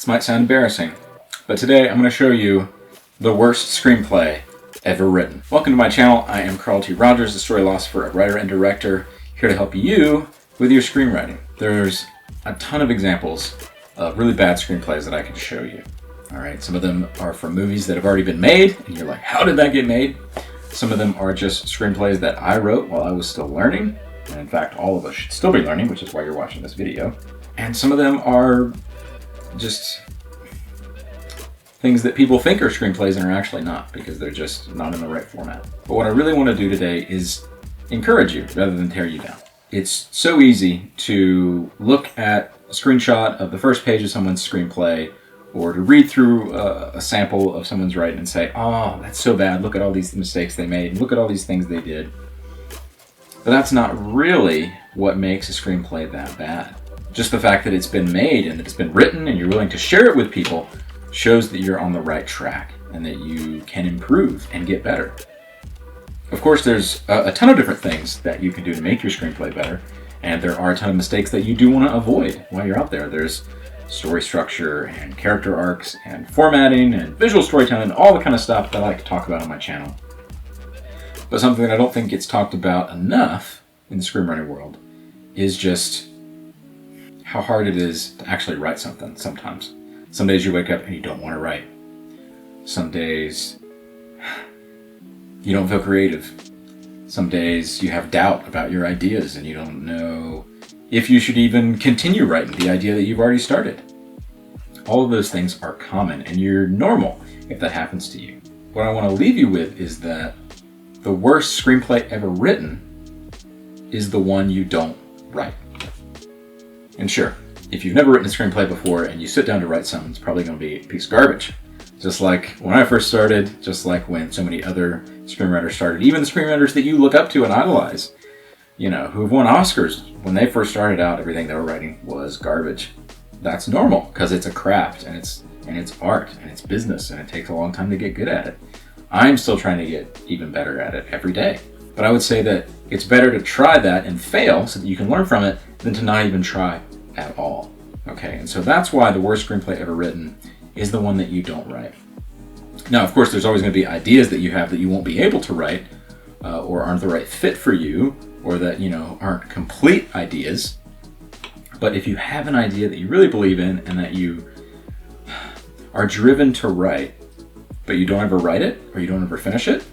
This might sound embarrassing, but today I'm going to show you the worst screenplay ever written. Welcome to my channel. I am Carl T. Rogers, a story philosopher, a writer and director, here to help you with your screenwriting. There's a ton of examples of really bad screenplays that I can show you. All right, some of them are from movies that have already been made, and you're like, how did that get made? Some of them are just screenplays that I wrote while I was still learning, and in fact, all of us should still be learning, which is why you're watching this video. And some of them are just things that people think are screenplays and are actually not, because they're just not in the right format. But what I really want to do today is encourage you rather than tear you down. It's so easy to look at a screenshot of the first page of someone's screenplay, or to read through a sample of someone's writing and say, oh, that's so bad, look at all these mistakes they made, look at all these things they did. But that's not really what makes a screenplay that bad. Just the fact that it's been made and that it's been written and you're willing to share it with people shows that you're on the right track and that you can improve and get better. Of course, there's a ton of different things that you can do to make your screenplay better, and there are a ton of mistakes that you do want to avoid while you're out there. There's story structure and character arcs and formatting and visual storytelling, all the kind of stuff that I like to talk about on my channel. But something that I don't think gets talked about enough in the screenwriting world is just how hard it is to actually write something sometimes. Some days you wake up and you don't want to write. Some days you don't feel creative. Some days you have doubt about your ideas and you don't know if you should even continue writing the idea that you've already started. All of those things are common, and you're normal if that happens to you. What I want to leave you with is that the worst screenplay ever written is the one you don't write. And sure, if you've never written a screenplay before and you sit down to write something, it's probably going to be a piece of garbage. Just like when I first started, just like when so many other screenwriters started, even the screenwriters that you look up to and idolize, you know, who've won Oscars, when they first started out, everything they were writing was garbage. That's normal, because it's a craft, and it's art, and it's business, and it takes a long time to get good at it. I'm still trying to get even better at it every day. But I would say that it's better to try that and fail so that you can learn from it than to not even try at all. Okay, and so that's why the worst screenplay ever written is the one that you don't write. Now, of course, there's always going to be ideas that you have that you won't be able to write, or aren't the right fit for you, or that, you know, aren't complete ideas. But if you have an idea that you really believe in and that you are driven to write, but you don't ever write it or you don't ever finish it,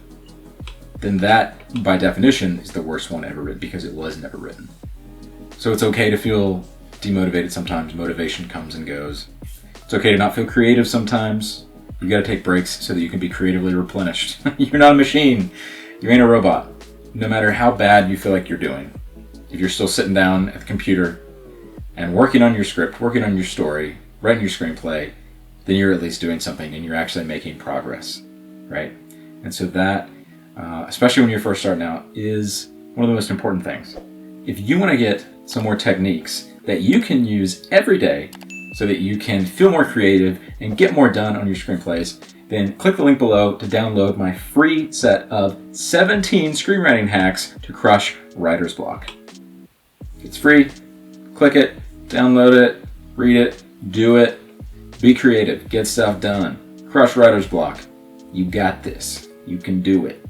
then that, by definition, is the worst one ever written, because it was never written. So it's okay to feel demotivated sometimes. Motivation comes and goes. It's okay to not feel creative sometimes. You got to take breaks so that you can be creatively replenished. You're not a machine. You ain't a robot. No matter how bad you feel like you're doing, if you're still sitting down at the computer and working on your script, working on your story, writing your screenplay, then you're at least doing something and you're actually making progress, right? And so that, especially when you're first starting out, is one of the most important things. If you want to get some more techniques that you can use every day so that you can feel more creative and get more done on your screenplays, then click the link below to download my free set of 17 screenwriting hacks to crush writer's block. It's free. Click it, download it, read it, do it, be creative, get stuff done, crush writer's block. You got this. You can do it.